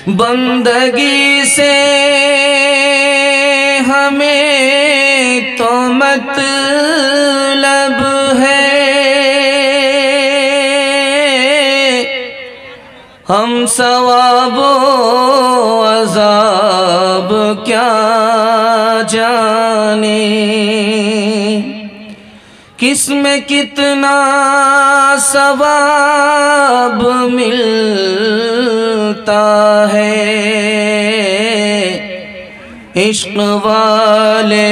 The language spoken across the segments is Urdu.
بندگی سے ہمیں تو مطلب ہے، ہم ثواب و عذاب کیا جانیں، کس میں کتنا ثواب ملتا ہے، عشق والے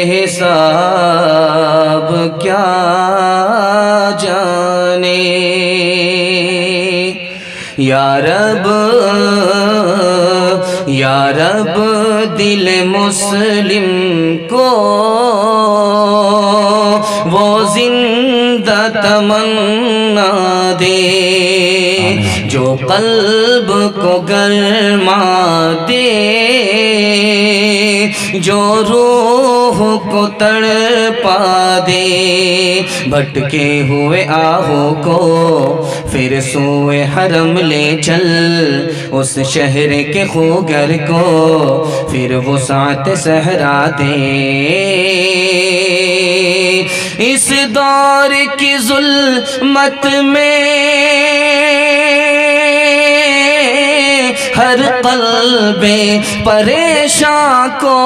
حساب کیا جانیں۔ یا رب دل مسلم کو وہ زندہ تمنا دے، جو قلب کو گرما دے، جو روح کو تڑپا دے، بھٹکے ہوئے آہو کو پھر سوئے حرم لے چل، اس شہر کے خوگر کو پھر وسعت صحرا دے۔ اس دور کی ظلمت میں ہر قلب پریشان کو،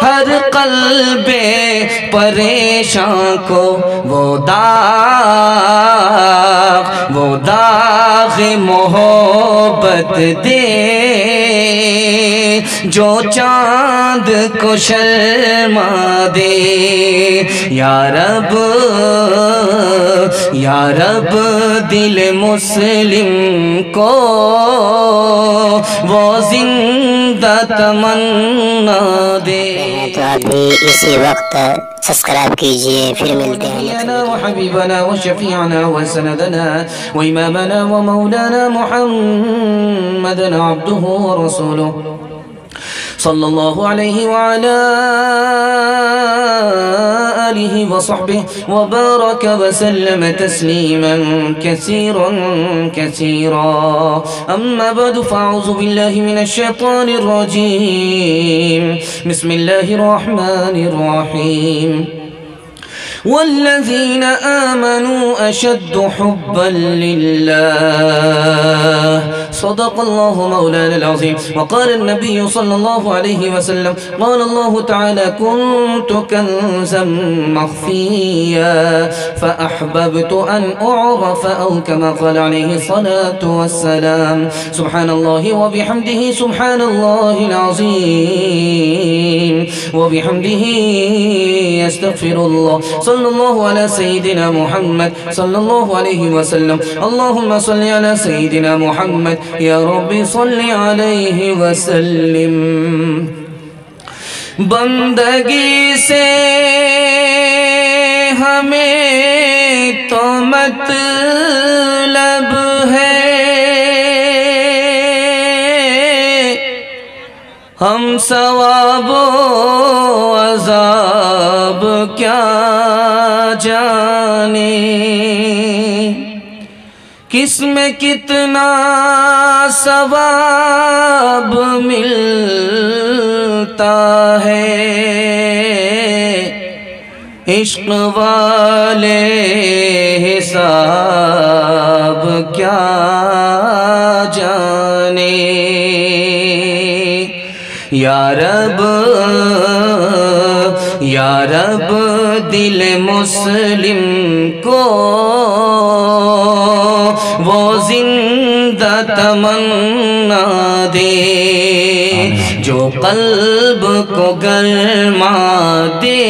ہر قلب پریشان کو وہ داغ محبت دے، جو چاند کو شرما دے۔ یا رب دل مسلم کو وہ زندہ تمنا دے۔ تو آپ بھی اسی وقت سبسکرائب کیجئے، پھر ملتے ہیں۔ وحبیبنا وشفیعنا وسندنا وامامنا ومولانا محمد عبده ورسوله صلی اللہ علیہ وعلا آلہ وصحبہ وبارک وسلم تسلیما کثیرا کثیرا، اما بعد فاعوذ باللہ من الشیطان الرجیم، بسم اللہ الرحمن الرحیم۔ والذین آمنوا اشد حبا للہ، صدق اللہ مولانا العظیم۔ وقال النبی صلی اللہ علیہ وسلم، قال اللہ تعالی كنت كنزا مخفیا فأحببت أن أعرف، أو كما قال عليه الصلاة والسلام۔ سبحان الله وبحمده سبحان الله العظيم وبحمده يستغفر الله، صلى الله على سيدنا محمد صلى الله عليه وسلم۔ اللهم صل على سيدنا محمد، یا رب صل علیہ وسلم۔ بندگی سے ہمیں تو مطلب ہے، ہم ثواب و عذاب کیا جانیں، کس میں کتنا ثواب ملتا ہے، عشق والے حساب کیا جانیں۔ یا رب دل مسلم کو وہ زندہ تمنا دے، جو قلب کو گرما دے،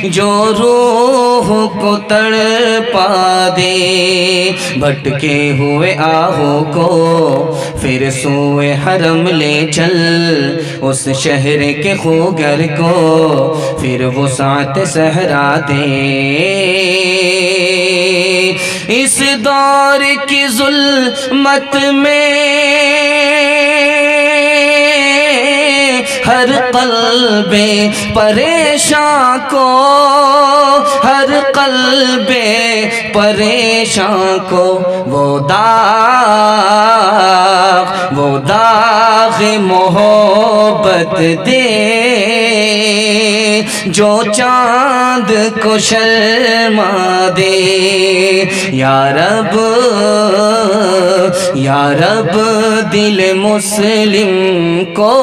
جو روح کو تڑپا دے، بھٹکے ہوئے آہو کو پھر سوئے حرم لے چل، اس شہر کے خوگر کو پھر وسعت صحرا دے۔ اس دور کی ظلمت میں ہر قلب پریشان کو، ہر قلب پریشان کو وہ داغ محبت دے جو چاند کو شرما دے۔ یا رب دل مسلم کو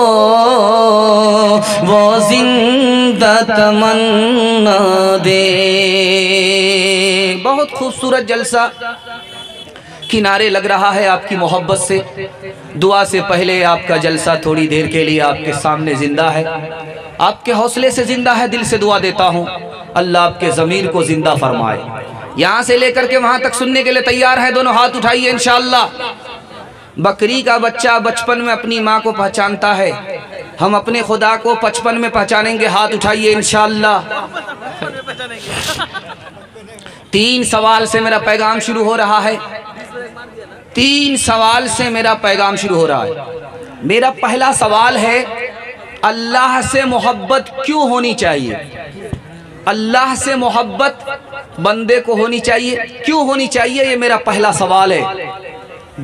وہ زندہ تمنا دے۔ بہت خوبصورت جلسہ کنارے لگ رہا ہے آپ کی محبت سے۔ دعا سے پہلے آپ کا جلسہ تھوڑی دیر کے لیے آپ کے سامنے زندہ ہے، آپ کے حوصلے سے زندہ ہے۔ دل سے دعا دیتا ہوں اللہ آپ کے ضمیر کو زندہ فرمائے۔ یہاں سے لے کر کے وہاں تک سننے کے لیے تیار ہے؟ دونوں ہاتھ اٹھائیے انشاءاللہ۔ بکری کا بچہ بچپن میں اپنی ماں کو پہچانتا ہے، ہم اپنے خدا کو بچپن میں پہچانیں گے؟ ہاتھ اٹھائیے انشاءاللہ۔ 3 سوال سے میرا پیغام شروع ہو رہا ہے، 3 سوال سے میرا پیغام شروع ہو رہا ہے۔ میرا پہلا سوال ہے، اللہ سے محبت کیوں ہونی چاہیے؟ اللہ سے محبت بندے کو ہونی چاہیے، کیوں ہونی چاہیے؟ یہ میرا پہلا سوال ہے۔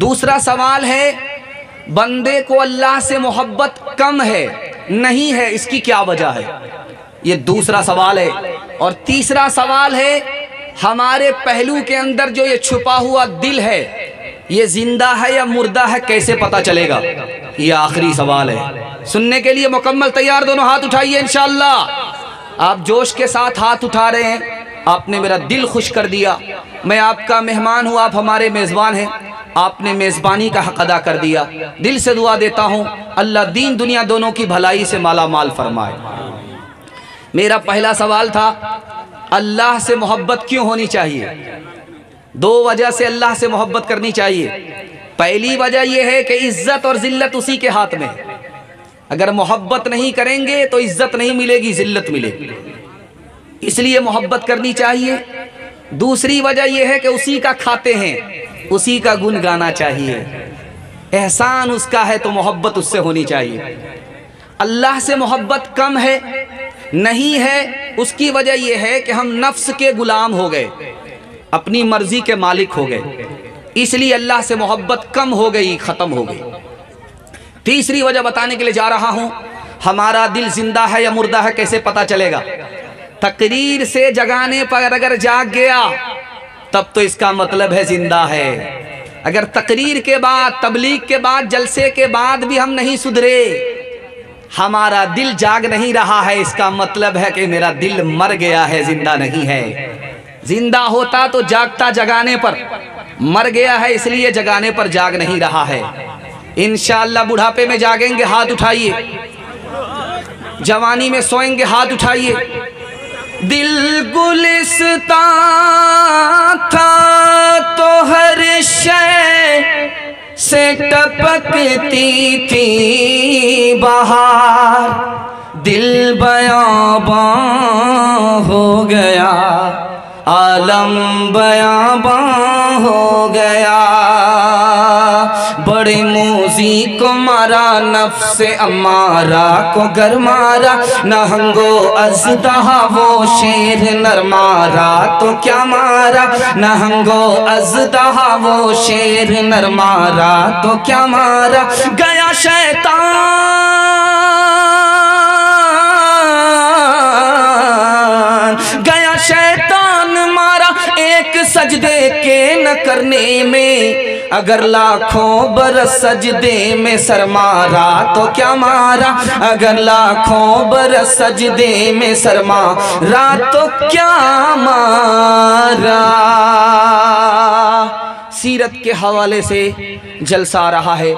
دوسرا سوال ہے، بندے کو اللہ سے محبت کم ہے، نہیں ہے، اس کی کیا وجہ ہے؟ یہ دوسرا سوال ہے۔ اور تیسرا سوال ہے، ہمارے پہلو کے اندر جو یہ چھپا ہوا دل ہے، یہ زندہ ہے یا مردہ ہے، کیسے پتہ چلے گا؟ یہ آخری سوال ہے۔ سننے کے لیے مکمل تیار؟ دونوں ہاتھ اٹھائیے انشاءاللہ۔ آپ جوش کے ساتھ ہاتھ اٹھا رہے ہیں، آپ نے میرا دل خوش کر دیا۔ میں آپ کا مہمان ہوں، آپ ہمارے میزبان ہیں، آپ نے میزبانی کا حق ادا کر دیا۔ دل سے دعا دیتا ہوں اللہ دین دنیا دونوں کی بھلائی سے مالا مال فرمائے۔ میرا پہلا سوال تھا، اللہ سے محبت کیوں ہونی چاہیے؟ 2 وجہ سے اللہ سے محبت کرنی چاہیے۔ پہلی وجہ یہ ہے کہ عزت اور ذلت اسی کے ہاتھ میں۔ اگر محبت نہیں کریں گے تو عزت نہیں ملے گی، ذلت ملے گی، اس لیے محبت کرنی چاہیے۔ دوسری وجہ یہ ہے کہ اسی کا کھاتے ہیں، اسی کا گن گانا چاہیے، احسان اس کا ہے تو محبت اس سے ہونی چاہیے۔ اللہ سے محبت کم ہے، نہیں ہے، اس کی وجہ یہ ہے کہ ہم نفس کے غلام ہو گئے، اپنی مرضی کے مالک ہو گئے، اس لیے اللہ سے محبت کم ہو گئی، ختم ہو گئی۔ تیسری وجہ بتانے کے لیے جا رہا ہوں، ہمارا دل زندہ ہے یا مردہ ہے کیسے پتہ چلے گا؟ تقریر سے جگانے پر اگر جاگ گیا تب تو اس کا مطلب ہے زندہ ہے۔ اگر تقریر کے بعد، تبلیغ کے بعد، جلسے کے بعد بھی ہم نہیں سدھرے، ہمارا دل جاگ نہیں رہا ہے، اس کا مطلب ہے کہ میرا دل مر گیا ہے، زندہ نہیں ہے۔ زندہ ہوتا تو جاگتا جگانے پر، مر گیا ہے اس لیے جگانے پر جاگ نہیں رہا ہے۔ انشاءاللہ بڑھاپے میں جاگیں گے، ہاتھ اٹھائیے۔ جوانی میں سوئیں گے، ہاتھ اٹھائیے۔ دل گلستان تھا تو ہر شے سے ٹپکتی تھی بہار، دل بیاباں ہو گیا، عالم بیاباں ہو گیا، بڑے موذی کو مارا، نفس امارہ کو گر مارا، نہنگو ازدہا وہ شیر نر مارا تو کیا مارا، نہنگو ازدہا وہ شیر نر مارا تو کیا مارا، گیا شیطان، گیا شیطان مارا ایک سجدے کے نہ کرنے میں، اگر لاکھوں برس سجدے میں سر مارا تو کیا مارا، اگر لاکھوں برس سجدے میں سر مارا تو کیا مارا۔ سیرت کے حوالے سے جلسہ آ رہا ہے،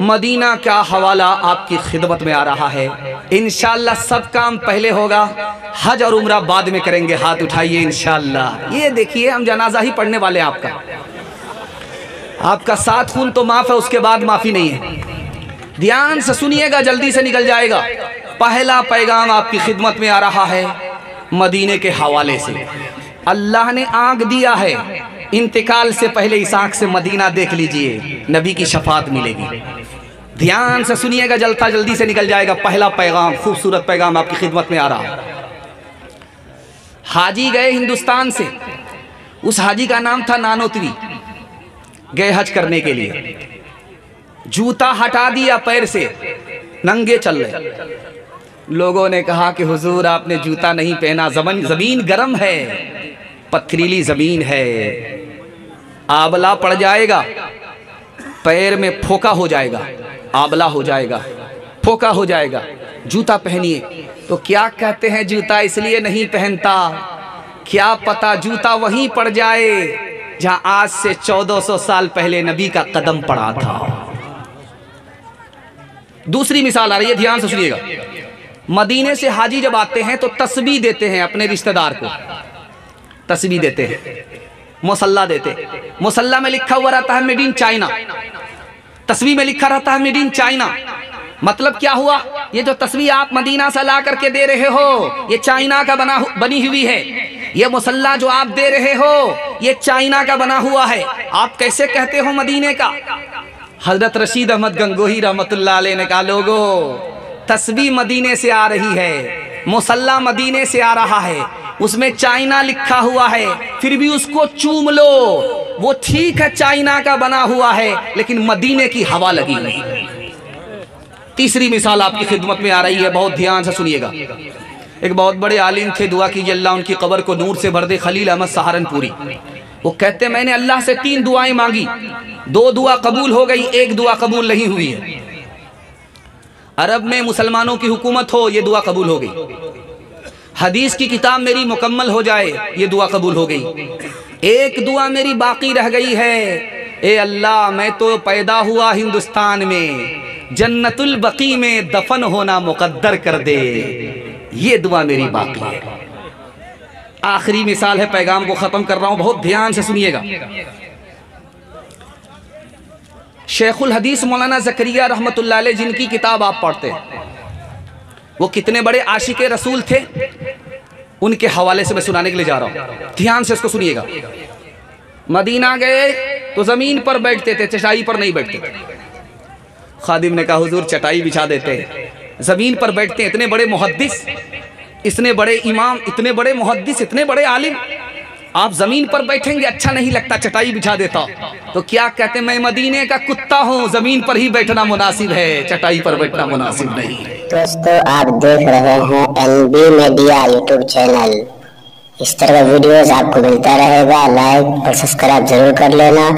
مدینہ کا حوالہ آپ کی خدمت میں آ رہا ہے۔ انشاءاللہ سب کام پہلے ہوگا، حج اور عمرہ بعد میں کریں گے، ہاتھ اٹھائیے انشاءاللہ۔ یہ دیکھیے ہم جنازہ ہی پڑھنے والے ہیں، آپ کا 7 خون تو معاف ہے، اس کے بعد معافی نہیں ہے۔ دھیان سے سنیے گا، جلدی سے نکل جائے گا۔ پہلا پیغام آپ کی خدمت میں آ رہا ہے مدینے کے حوالے سے۔ اللہ نے آنکھ دیا ہے، انتقال سے پہلے اس آنکھ سے مدینہ دیکھ لیجئے، نبی کی شفاعت ملے گی۔ دھیان سے سنیے گا، جلتا جلدی سے نکل جائے گا۔ پہلا پیغام، خوبصورت پیغام آپ کی خدمت میں آ رہا۔ حاجی گئے ہندوستان سے، اس حاجی کا نام تھا نانوتری، گئے حج کرنے کے لیے، جوتا ہٹا دیا پیر سے، ننگے چل رہے۔ لوگوں نے کہا کہ حضور آپ نے جوتا نہیں پہنا، زمین گرم ہے، پتھریلی زمین ہے، آبلہ پڑ جائے گا، پیر میں پھوکا ہو جائے گا، آبلہ ہو جائے گا، پھوکا ہو جائے گا، جوتا پہنیے۔ تو کیا کہتے ہیں جوتا اس لیے نہیں پہنتا، کیا پتا جوتا وہیں پڑ جائے جہاں آج سے 1400 سال پہلے نبی کا قدم پڑا تھا۔ دوسری مثال آ رہی ہے، دھیان سے سنیے گا۔ مدینے سے حاجی جب آتے ہیں تو تسبیح دیتے ہیں اپنے رشتہ دار کو، تسبیح دیتے ہیں، مصلہ دیتے، مصلہ میں لکھا ہوا رہتا ہے میڈ ان چائنا، تسبیح میں لکھا رہتا ہے میڈ ان چائنا۔ مطلب کیا ہوا، یہ جو تسبیح آپ مدینہ سے لا کر کے دے رہے ہو یہ چائنا کا بنی ہوئی ہے، یہ مصلہ جو آپ دے رہے ہو یہ چائنا کا بنا ہوا ہے، آپ کیسے کہتے ہو مدینے کا؟ حضرت رشید احمد گنگوہی رحمت اللہ علیہ نے کہا لوگو تسبیح مدینے سے آ رہی ہے، مصلہ مدینے سے آ رہا ہے، اس میں چائنا لکھا ہوا ہے، پھر بھی اس کو چوم لو، وہ ٹھیک ہے چائنا کا بنا ہوا ہے لیکن مدینے کی ہوا لگی نہیں۔ تیسری مثال آپ کی خدمت میں آ رہی ہے، بہت دھیان سے سنیے گا۔ ایک بہت بڑے عالم تھے، دعا کیجئے اللہ ان کی قبر کو نور سے بھر دے، خلیل احمد سہارنپوری۔ وہ کہتے میں نے اللہ سے 3 دعائیں مانگی، 2 دعا قبول ہو گئی، 1 دعا قبول نہیں ہوئی ہے۔ عرب میں مسلمانوں کی حکومت ہو، یہ دعا قبول ہو گئی۔ حدیث کی کتاب میری مکمل ہو جائے، یہ دعا قبول ہو گئی۔ 1 دعا میری باقی رہ گئی ہے، اے اللہ میں تو پیدا ہوا ہندوستان میں، جنت البقیع میں دفن ہونا مقدر کر دے، یہ دعا میری باقی ہے۔ آخری مثال ہے، پیغام کو ختم کر رہا ہوں، بہت دھیان سے سنیے گا۔ شیخ الحدیث مولانا زکریہ رحمت اللہ علیہ جن کی کتاب آپ پڑھتے ہیں، وہ کتنے بڑے عاشق رسول تھے، ان کے حوالے سے میں سنانے کے لیے جا رہا ہوں، دھیان سے اس کو سنیے گا۔ مدینہ گئے تو زمین پر بیٹھتے تھے، چٹائی پر نہیں بیٹھتے۔ خادم نے کہا حضور چٹائی بچھا دیتے ہیں، زمین پر بیٹھتے ہیں۔ اتنے بڑے محدث، اتنے بڑے امام، اتنے بڑے محدث، اتنے بڑے عالم، آپ زمین پر بیٹھیں گے اچھا نہیں لگتا، چٹائی بچھا دیتا۔ تو کیا کہتے ہیں میں مدینے کا کتا ہوں، زمین پر ہی بیٹھنا مناسب ہے، چٹائی پر بیٹھنا مناسب نہیں ہے۔ دوستو آپ دیکھ رہے ہیں NB میڈیا یوٹیوب چینل، اس طرح ویڈیوز آپ کو ملتا رہے گا، لائک اور سبسکرائب ضرور کر لینا،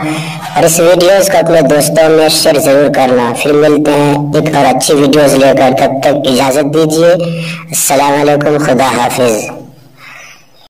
اور اس ویڈیوز کو اپنے دوستوں میں شیئر ضرور کرنا۔ پھر ملتے ہیں ایک اور اچھی ویڈیوز لے کر، تب تک اجازت دیجیے، السلام علیکم، خدا حافظ۔